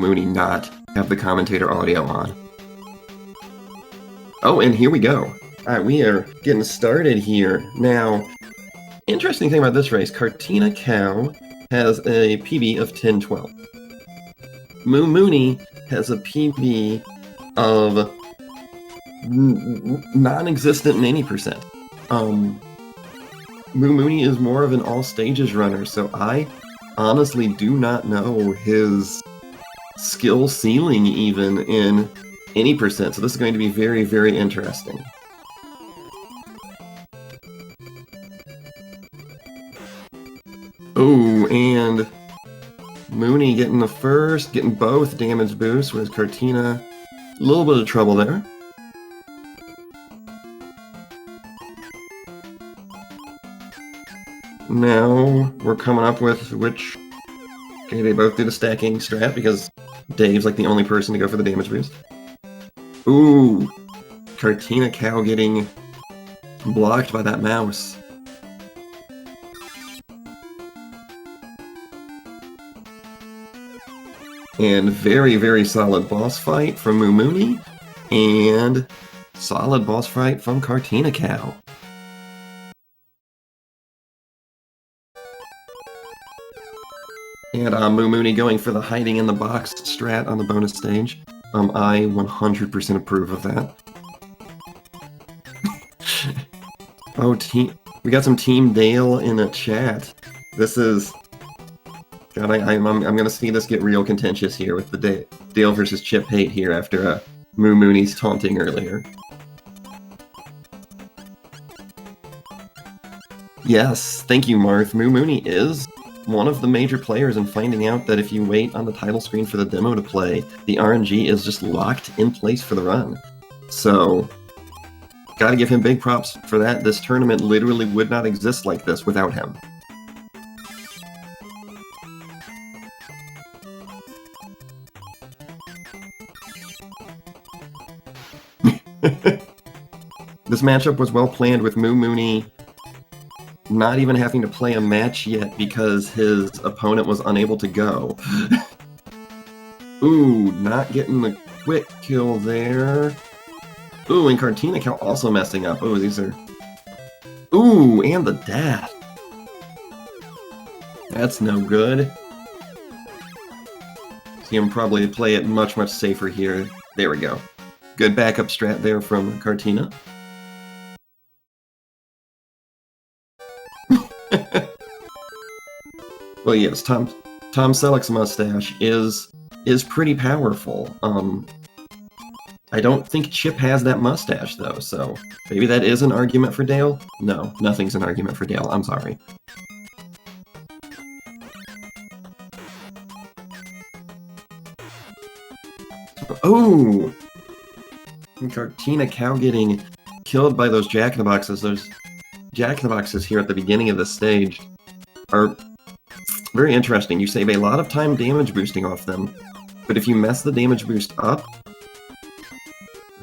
Mooney not have the commentator audio on. Oh, and here we go. Alright, we are getting started here. Now, interesting thing about this race, CartinaCow has a PB of 10-12. Mooney has a PB of non-existent in any percent. Mooney is more of an all-stages runner, so I honestly do not know his skill ceiling even in any percent, so this is going to be very, very interesting. Oh, and Mooney getting the first, getting both damage boosts, whereas Cartina, a little bit of trouble there. Now we're coming up with which... Okay, they both do the stacking strat because Dave's like the only person to go for the damage boost. Ooh, CartinaCow getting blocked by that mouse. And very, very solid boss fight from Mooney, and solid boss fight from CartinaCow. And Mooney going for the hiding in the box strat on the bonus stage. I 100% approve of that. Oh, we got some Team Dale in the chat. This is... God, I'm gonna see this get real contentious here with the Dale versus Chip hate here after Mooney's taunting earlier. Yes, thank you, Marth. Mooney is one of the major players in finding out that if you wait on the title screen for the demo to play, the RNG is just locked in place for the run. So, gotta give him big props for that. This tournament literally would not exist like this without him. This matchup was well planned with Mooney not even having to play a match yet because his opponent was unable to go. Ooh, not getting the quick kill there. Ooh, and CartinaCow also messing up. Oh, these are... Ooh, and the death. That's no good. See him probably play it much, much safer here. There we go. Good backup strat there from Cartina. Well, yes, Tom Selleck's mustache is pretty powerful. I don't think Chip has that mustache, though, so maybe that is an argument for Dale? No, nothing's an argument for Dale, I'm sorry. Oh! CartinaCow getting killed by those Jack-in-the-Boxes. Those Jack-in-the-Boxes here at the beginning of the stage are very interesting. You save a lot of time damage boosting off them, but if you mess the damage boost up,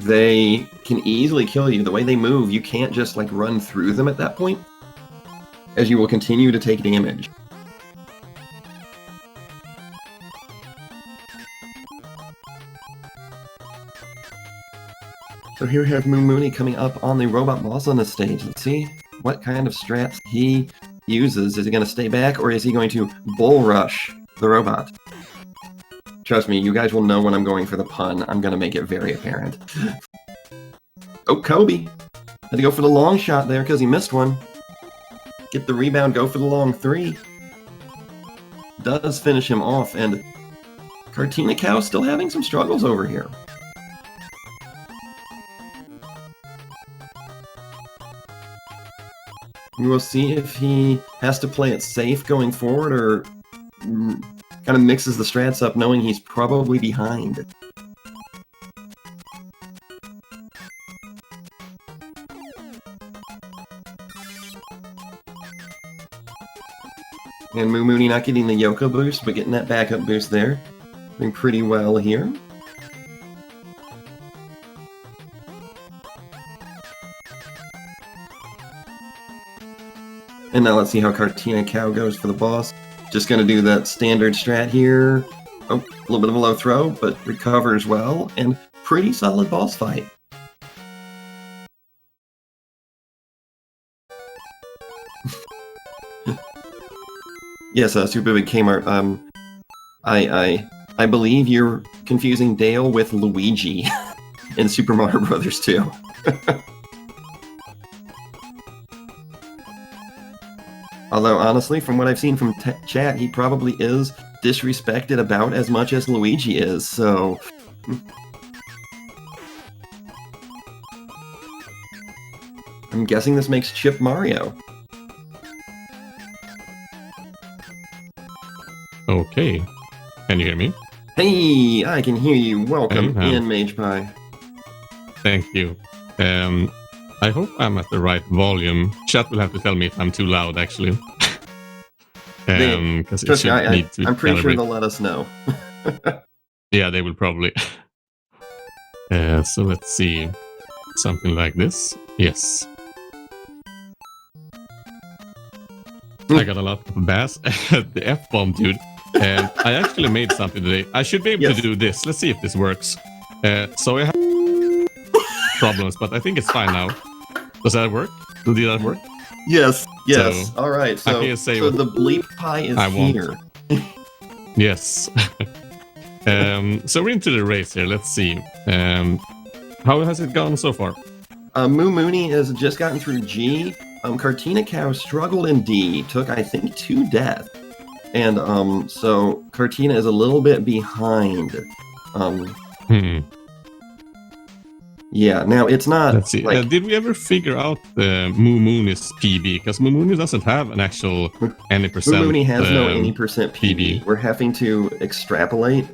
they can easily kill you. The way they move, you can't just like run through them at that point, as you will continue to take damage. So here we have Mooney coming up on the robot boss on the stage. Let's see what kind of strats he uses. Is he going to stay back, or is he going to bull rush the robot? Trust me, you guys will know when I'm going for the pun. I'm going to make it very apparent. Oh, Kobe! Had to go for the long shot there because he missed one. Get the rebound, go for the long three. Does finish him off, and CartinaCow still having some struggles over here. We will see if he has to play it safe going forward, or kind of mixes the strats up knowing he's probably behind. And Mooney not getting the Yoko boost, but getting that backup boost there. Doing pretty well here. And now let's see how CartinaCow goes for the boss. Just gonna do that standard strat here. Oh, a little bit of a low throw, but recovers well, and pretty solid boss fight. Yes, Super Big Kmart. I believe you're confusing Dale with Luigi in Super Mario Brothers 2. Although, honestly, from what I've seen from chat, he probably is disrespected about as much as Luigi is, so... I'm guessing this makes Chip Mario. Okay. Can you hear me? Hey, I can hear you. Welcome in, Mage Pie. Thank you. I hope I'm at the right volume. Chat will have to tell me if I'm too loud, actually. Because it should need to I'm pretty sure they'll let us know. Yeah, they will probably. So let's see. Something like this. Yes. I got a lot of bass. The F-bomb, dude. I actually made something today. I should be able to do this. Let's see if this works. So I have problems, but I think it's fine now. Does that work? Did that work? Yes. So, all right. So the bleep pie is here. Yes. So we're into the race here. Let's see. How has it gone so far? Moo Mooney has just gotten through G. CartinaCow struggled in D, took, I think, 2 deaths. And so Cartina is a little bit behind. Yeah, now it's not... Let's see. Did we ever figure out the Moo Mooney's PB? Because Moo Mooney doesn't have an actual any percent. Moo Mooney has no any percent PB. We're having to extrapolate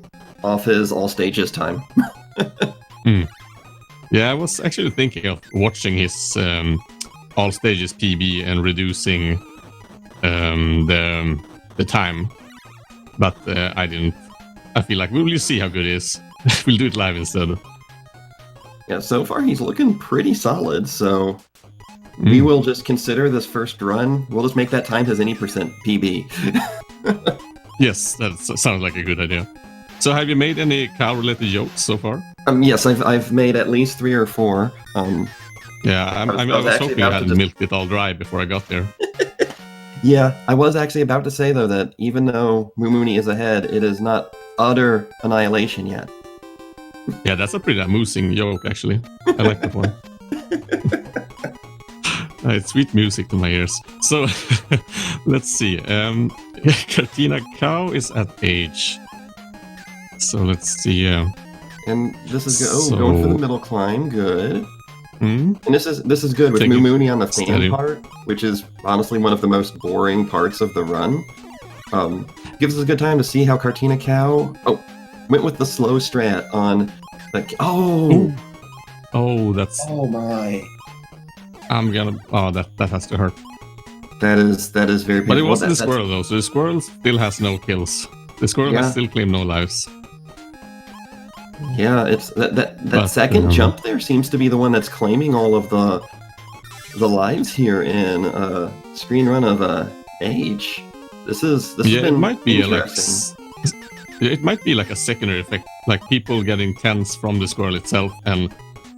off his all stages time. Yeah, I was actually thinking of watching his all stages PB and reducing the time, but I didn't. I feel like we'll see how good it is. We'll do it live instead. Yeah, so far he's looking pretty solid, so we will just consider this first run. We'll just make that time his any percent PB. Yes, that sounds like a good idea. So have you made any cow-related jokes so far? Yes, I've made at least 3 or 4. Yeah, I was hoping I had milked it all dry before I got there. Yeah, I was actually about to say, though, that even though Moo Mooney is ahead, it is not utter annihilation yet. Yeah, that's a pretty amusing joke, actually. I like that one. It's sweet music to my ears. So, let's see. CartinaCow is at H. So, let's see. And this is good. Oh, going for the middle climb. Good. And this is good with Moo Mooney on the fan part, which is honestly one of the most boring parts of the run. Gives us a good time to see how CartinaCow went with the slow strat on the that's my. I'm gonna that has to hurt. That is very painful. But it wasn't the squirrel though, so the squirrel still has no kills. The squirrel has still claimed no lives. Yeah, it's that second jump there seems to be the one that's claiming all of the lives here in screen run of Age. This has been it might be interesting. It might be like a secondary effect, like people getting tense from the squirrel itself and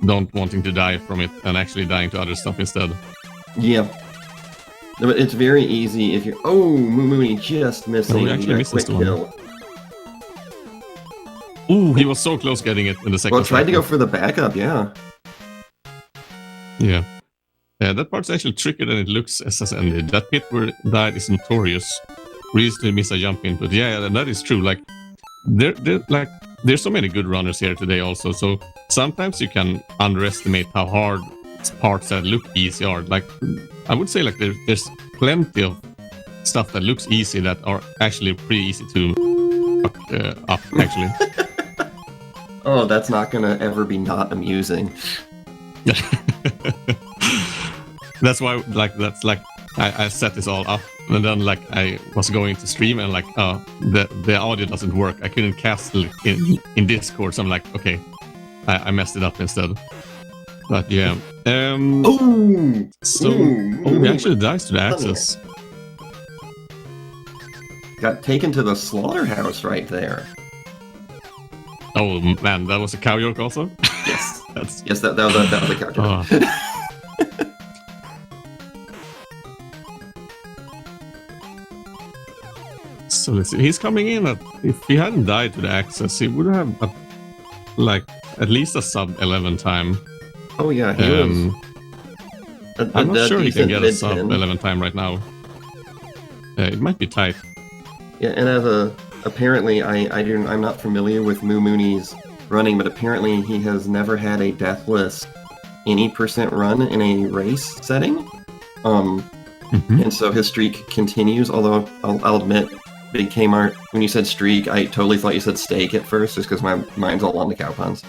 don't wanting to die from it and actually dying to other stuff instead. Yeah. But it's very easy if you're... Oh, Moo Mooney just missing a quick kill. Ooh, he was so close getting it in the second. Well, tried to go for the backup, yeah. Yeah. That part's actually trickier than it looks as ended. That pit where died is notorious. We used to miss a jump input. Yeah, that is true. Like, there's so many good runners here today also, so sometimes you can underestimate how hard parts that look easy are. Like, I would say like there's plenty of stuff that looks easy that are actually pretty easy to fuck up, actually. Oh, that's not gonna ever be not amusing. That's why, I set this all up, and then I was going to stream, and the audio doesn't work. I couldn't cast it in Discord, so I'm like, okay, I messed it up instead. But yeah, he actually dies to the access. Got taken to the slaughterhouse right there. Oh man, that was a cow yoke also. Yes. That's Yes, that was a calculator. So let's see. He's coming in at, if he hadn't died to the access, he would have at least a sub 11 time. Oh yeah, he was. I'm not sure he can get a sub mid-10. 11 time right now. It might be tight. Yeah, and apparently I'm not familiar with Moo Mooney's running, but apparently he has never had a deathless any percent run in a race setting. And so his streak continues. Although I'll admit, Big Kmart, when you said streak, I totally thought you said steak at first, just because my mind's all on the cow puns.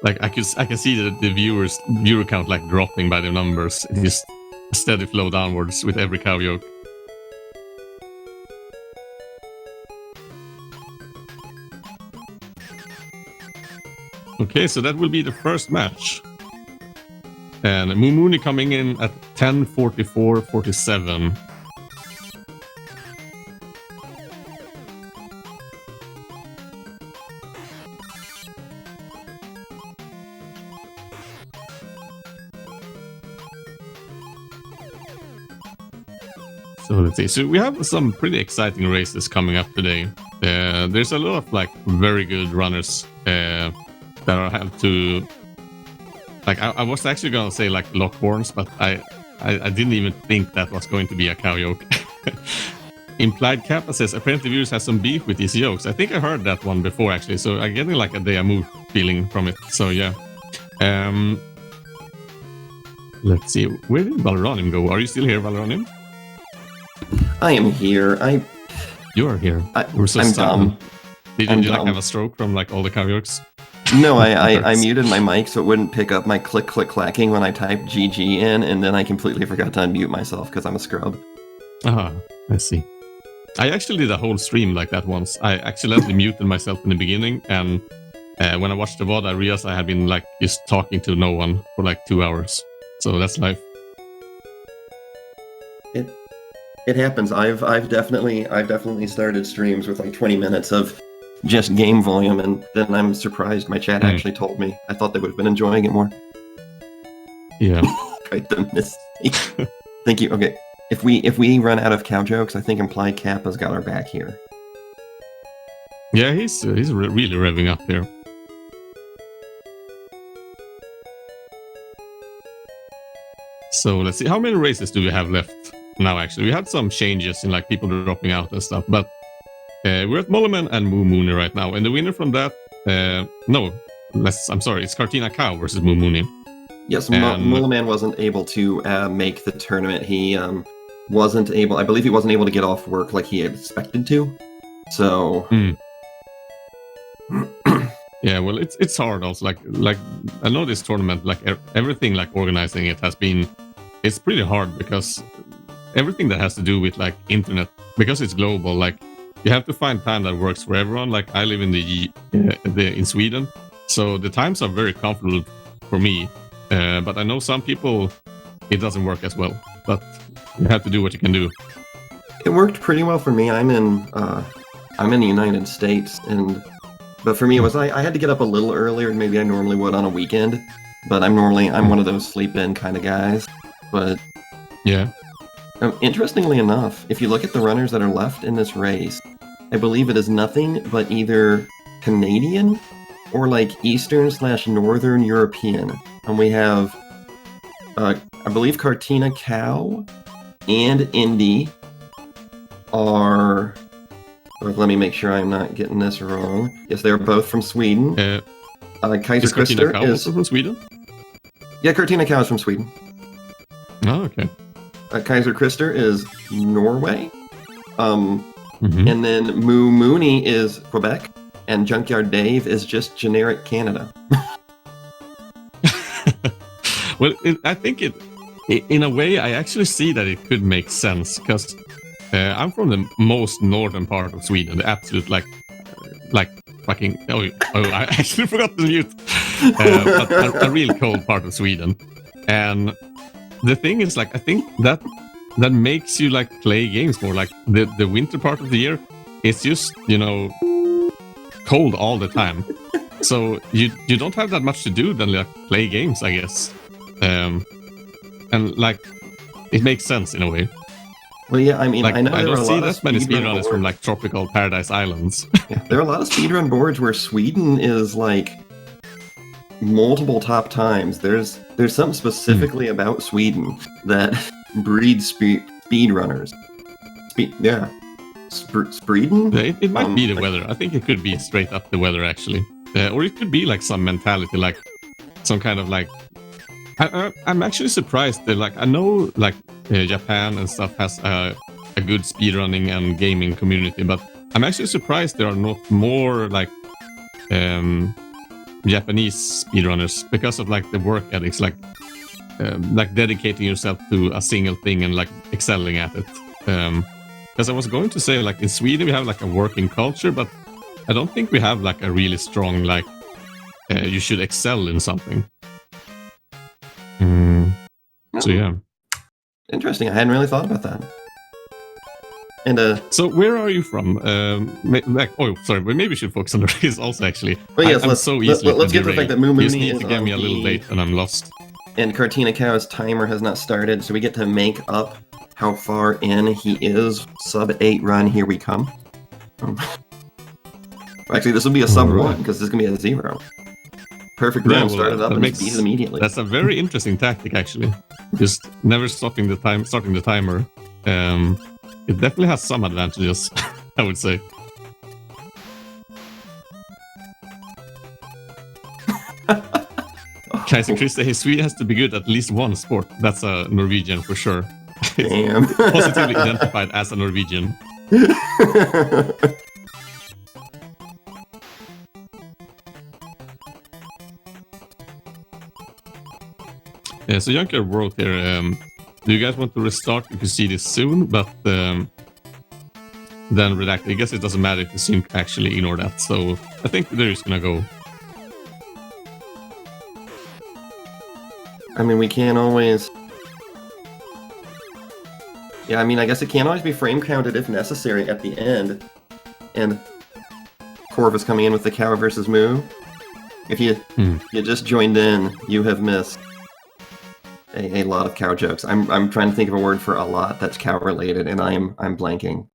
Like I can see the viewer count like dropping by the numbers. It just steady flow downwards with every cow yoke. Okay, so that will be the first match. And Moo Mooney coming in at 10:44.47. So let's see. So we have some pretty exciting races coming up today. There's a lot of like very good runners that have to. Like I was actually gonna say like Lockborns, but I didn't even think that was going to be a cow yoke. Implied Kappa says apparently viewers have some beef with these yokes. I think I heard that one before actually, so I'm getting like a Deja feeling from it. So yeah. Let's see. Where did Valranim go? Are you still here, Valranim? I am here. You are here. We're so I'm dumb. dumb. Did you like have a stroke from like all the cow yokes? No, I muted my mic so it wouldn't pick up my click clacking when I typed GG in, and then I completely forgot to unmute myself because I'm a scrub. Ah, I see. I actually did a whole stream like that once. I accidentally muted myself in the beginning, and when I watched the VOD, I realized I had been like just talking to no one for like 2 hours. So that's life. It happens. I've definitely started streams with like 20 minutes of just game volume, and then I'm surprised my chat actually told me. I thought they would have been enjoying it more. Yeah. Quite the mistake. Thank you. Okay. If we run out of cow jokes, I think Implied Kappa's got our back here. Yeah, he's really revving up here. So let's see, how many races do we have left now? Actually, we had some changes in like people dropping out and stuff, but we're at Molleman and Moo Mooney right now, and the winner from that, I'm sorry, it's CartinaCow versus Moo Mooney. Yes, Molleman wasn't able to make the tournament. He wasn't able. I believe he wasn't able to get off work like he had expected to. So. Yeah, well, it's hard also. Like I know this tournament, like everything, like organizing it has been, it's pretty hard because everything that has to do with like internet, because it's global, like you have to find time that works for everyone. Like I live in in Sweden, so the times are very comfortable for me. But I know some people it doesn't work as well. But you have to do what you can do. It worked pretty well for me. I'm in the United States, but for me it was I had to get up a little earlier than maybe I normally would on a weekend. But I'm one of those sleep in kind of guys. But yeah. Interestingly enough, if you look at the runners that are left in this race, I believe it is nothing but either Canadian or like Eastern/Northern European. And we have, I believe CartinaCow and Indy are... let me make sure I'm not getting this wrong. Yes, they're both from Sweden. Kaiser Krister is also from Sweden? Yeah, CartinaCow is from Sweden. Oh, okay. Kaiser Krister is Norway. And then Moo Mooney is Quebec. And Junkyard Dave is just generic Canada. Well, I think in a way, I actually see that it could make sense because I'm from the most northern part of Sweden, the absolute like fucking. Oh, I actually forgot to mute. But a real cold part of Sweden, and the thing is, like, I think that makes you like play games more. Like the winter part of the year, it's just, cold all the time. So you don't have that much to do than like play games, I guess. And like it makes sense in a way. Well, yeah, I mean, Like, I know I there are don't a see lot of that many speedrun speedrunners boards. from like tropical paradise islands. Yeah, there are a lot of speedrun boards where Sweden is like multiple top times. There's something specifically about Sweden that breeds speedrunners. Sweden? Yeah, it might be the weather. I think it could be straight up the weather actually, or it could be like some mentality, like some kind of like. I'm actually surprised that like I know like Japan and stuff has a good speedrunning and gaming community, but I'm actually surprised there are not more like Japanese speedrunners because of like the work ethics, like dedicating yourself to a single thing and like excelling at it. Because I was going to say like in Sweden we have like a working culture, but I don't think we have like a really strong like you should excel in something. So yeah, interesting. I hadn't really thought about that. And so where are you from? Sorry, but maybe we should focus on the race also. Actually, well, yes, I'm so easily let's get to the fact that Moo You just Mooney need is to get on me a little the- late, and I'm lost. And CartinaCow's timer has not started, so we get to make up how far in he is. Sub 8 run, here we come. Actually, this will be a sub Alright. 1 because this is gonna be a 0. Perfect Yeah, run, well, started up that and makes- beat it immediately. That's a very interesting tactic, actually. Just never starting the timer. It definitely has some advantages, I would say. Kaiser Chris says Sweden has to be good at least one sport. That's a Norwegian for sure. Damn. Positively identified as a Norwegian. So Junker wrote here, do you guys want to restart if you see this soon? But then redact. I guess it doesn't matter if the sync actually ignore that. So I think they're just gonna go. I mean, we can't always... Yeah, I mean, I guess it can't always be frame counted if necessary at the end. And Corvus coming in with the cow versus Moo. If you just joined in, you have missed a lot of cow jokes. I'm trying to think of a word for a lot that's cow related, and I'm blanking.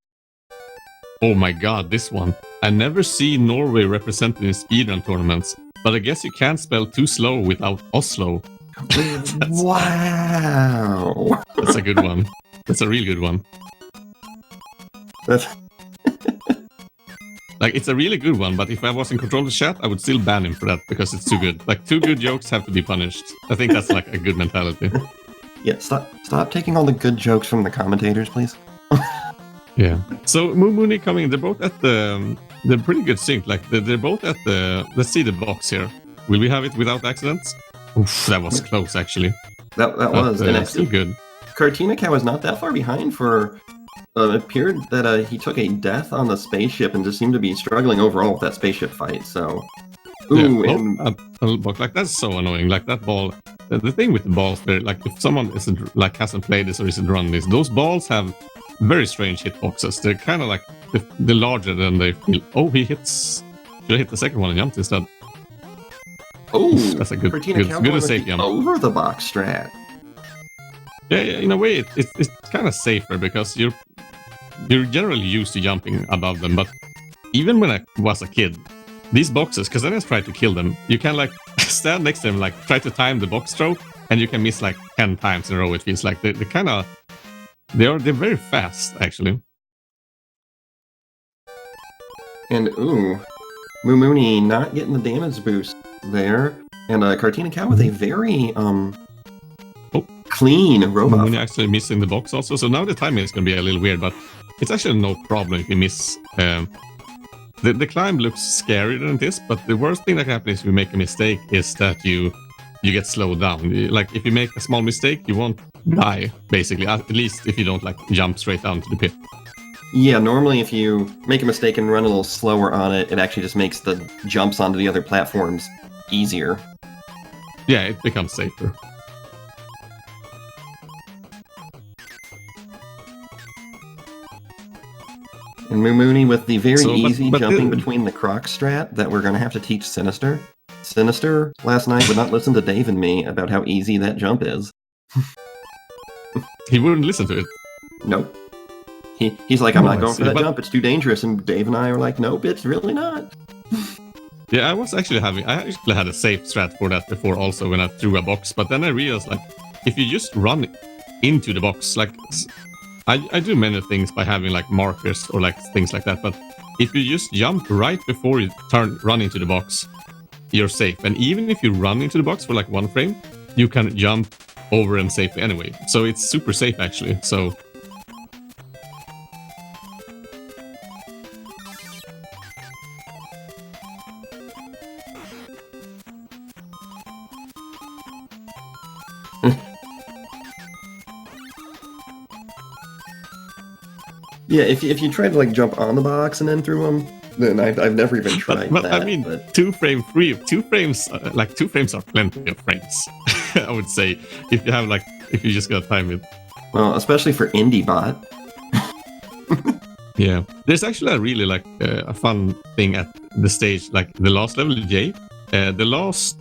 Oh my god, this one. I never see Norway represented in speedrun tournaments, but I guess you can't spell too slow without Oslo. Wow! That's a good one. That's a real good one. That's... Like, it's a really good one, but if I was in control of the chat, I would still ban him for that because it's too good. Like, too good jokes have to be punished. I think that's like a good mentality. Yeah, stop taking all the good jokes from the commentators, please. Yeah. So Moo Mooney coming, they're both at the... They're pretty good sync. Like, they're both at the... Let's see the box here. Will we have it without accidents? Oof, that was close, actually. That was, and it's still good. CartinaCow is not that far behind for... it appeared that he took a death on the spaceship and just seemed to be struggling overall with that spaceship fight, so... Ooh, yeah. and... a little box. Like, that's so annoying. Like, that ball... The thing with the balls, there, like, if someone isn't, like, hasn't played this or isn't run this, those balls have very strange hitboxes. They're kind of like... They're larger than they feel. Oh, he hits... Should I hit the second one and jump instead? Oh, that's a good CartinaCow and safe jump. Over the box strat. Yeah, in a way, it's kind of safer because you're generally used to jumping above them. But even when I was a kid, these boxes, because then I tried to kill them, you can like stand next to them, like try to time the box throw, and you can miss like 10 times in a row. It feels like they're very fast actually. And ooh, Moo Mooney not getting the damage boost there, and CartinaCow with a very clean robot. Mooney actually missing the box also. So now the timing is going to be a little weird, but it's actually no problem if you miss. The climb looks scarier than it is, but the worst thing that can happen if you make a mistake is that you get slowed down. Like if you make a small mistake, you won't die basically. At least if you don't like jump straight down to the pit. Yeah, normally if you make a mistake and run a little slower on it, it actually just makes the jumps onto the other platforms easier. Yeah, it becomes safer. And Mooney with the very So, easy but jumping between the croc strat that we're going to have to teach Sinister. Sinister last night would not listen to Dave and me about how easy that jump is. He wouldn't listen to it. Nope. He's like, I'm Oh, not I going see, for that but- jump. It's too dangerous. And Dave and I are like, nope, it's really not. Yeah, I actually had a safe strat for that before also when I threw a box, but then I realized like if you just run into the box, like I do many things by having like markers or like things like that, but if you just jump right before you run into the box, you're safe. And even if you run into the box for like 1 frame, you can jump over and safely anyway. So it's super safe actually. So Yeah, if you tried to like jump on the box and then through them, then I've never even tried but that. I mean, but 2 frames, like 2 frames are plenty of frames. I would say if you just got time it. well, especially for indie bot. Yeah, there's actually a really like a fun thing at the stage, like the last level, J, the last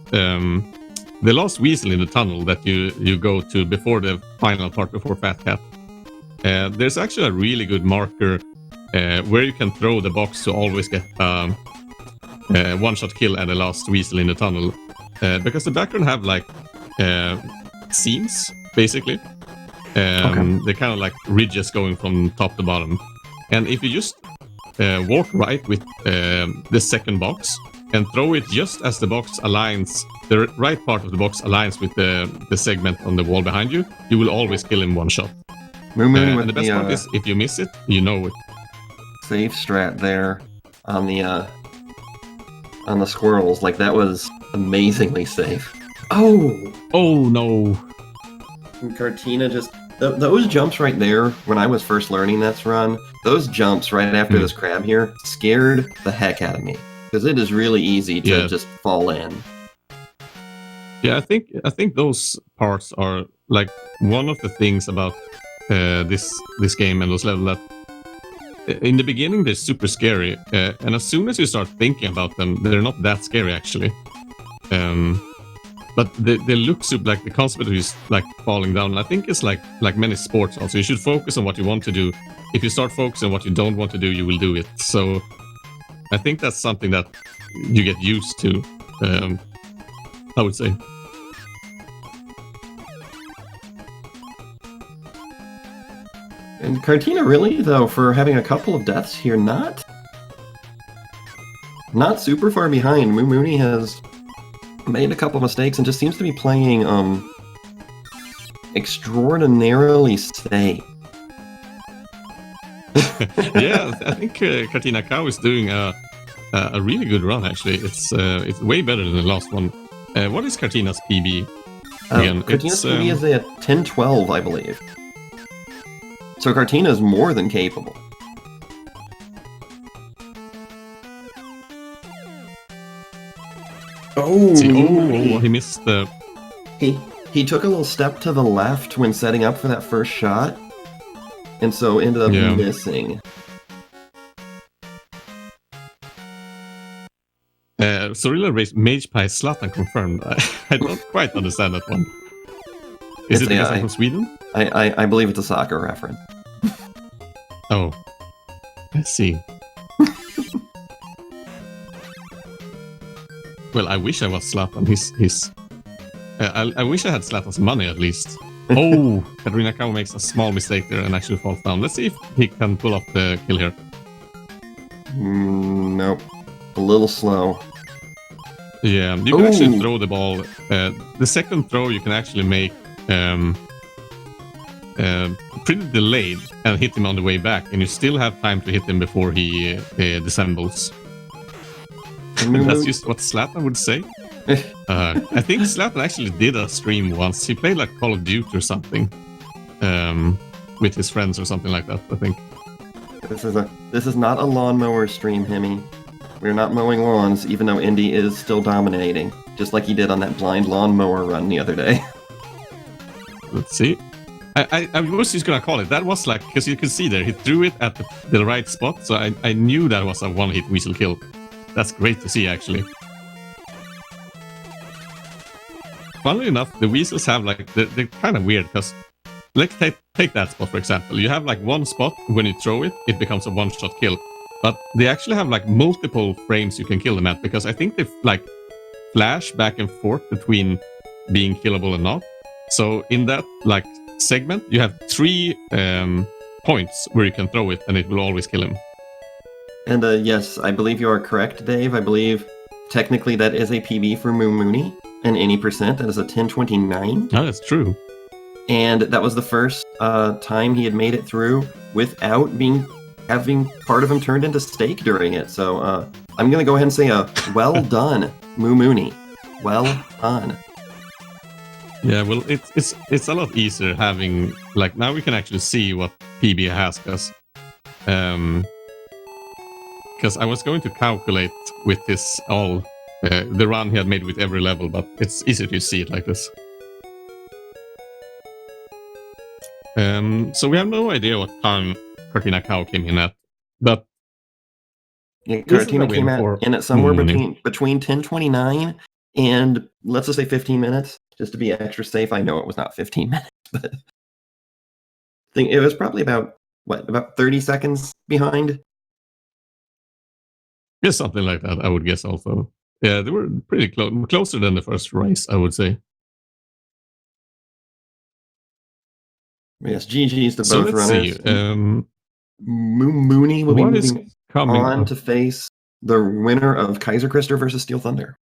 weasel in the tunnel that you go to before the final part before Fat Cat. There's actually a really good marker where you can throw the box to always get one-shot kill at the last weasel in the tunnel, because the background have like seams basically. They're kind of like ridges going from top to bottom. And if you just walk right with the second box and throw it just as the box aligns, the right part of the box aligns with the segment on the wall behind you, you will always kill in one shot. And the best part is, if you miss it, you know it. Safe strat there on the squirrels. Like, that was amazingly safe. Oh no! And Cartina just... those jumps right there, when I was first learning that's run, those jumps right after this crab here scared the heck out of me. Because it is really easy to just fall in. Yeah, I think those parts are like one of the things about this game and those levels that in the beginning they're super scary, and as soon as you start thinking about them, they're not that scary actually. But they look super, like the concept of just like falling down. I think it's like many sports also. You should focus on what you want to do. If you start focusing on what you don't want to do, you will do it. So I think that's something that you get used to, I would say. And Cartina really, though, for having a couple of deaths here, not super far behind. Mooney has made a couple of mistakes and just seems to be playing extraordinarily safe. Yeah, I think CartinaCow is doing a really good run actually. It's way better than the last one. What is Cartina's PB again? Cartina's PB is at 10-12, I believe. So Cartina is more than capable. Oh, he missed the... He took a little step to the left when setting up for that first shot, and so ended up missing. Sorilla raised Mage Pie Zlatan confirmed. I don't quite understand that one. Is it because I'm from Sweden? I believe it's a soccer reference. Oh, I see. Well, I wish I was Zlatan. I wish I had Zlatan's money at least. Oh, CartinaCow makes a small mistake there and actually falls down. Let's see if he can pull off the kill here. Nope. A little slow. Yeah, you can actually throw the ball. The second throw you can actually make pretty delayed and hit him on the way back, and you still have time to hit him before he dissembles. That's just what Zlatan would say. I think Zlatan actually did a stream once. He played like Call of Duty or something with his friends or something like that, I think. This is not a lawnmower stream, Hemi. We're not mowing lawns, even though Indy is still dominating, just like he did on that blind lawnmower run the other day. Let's see. I was just gonna call it. That was like, because you can see there, he threw it at the right spot, so I knew that was a one-hit weasel kill. That's great to see, actually. Funnily enough, the weasels have like, they're kind of weird, because let's take that spot, for example. You have like one spot, when you throw it, it becomes a one-shot kill. But they actually have like multiple frames you can kill them at, because I think they like flash back and forth between being killable and not. So in that like segment, you have 3 points where you can throw it and it will always kill him. And yes, I believe you are correct, Dave. I believe technically that is a PB for Moo Mooney, and any percent, that is a 1029. Oh, that's true. And that was the first time he had made it through without having part of him turned into steak during it. So I'm going to go ahead and say well done, Moo Mooney. Well done. Yeah, well, it's a lot easier having, like, now we can actually see what PB has, because I was going to calculate with this all the run he had made with every level, but it's easier to see it like this. So we have no idea what time CartinaCow came in at, but yeah, Cartina came in at somewhere between 10:29 and let's just say 15 minutes, just to be extra safe. I know it was not 15 minutes, but I think it was probably about 30 seconds behind. Yeah, something like that, I would guess also. Yeah, they were pretty closer than the first race, I would say. Yes, GG's to both runners. See. Mooney will be moving on to face the winner of Kaiser Krister versus Steel Thunder.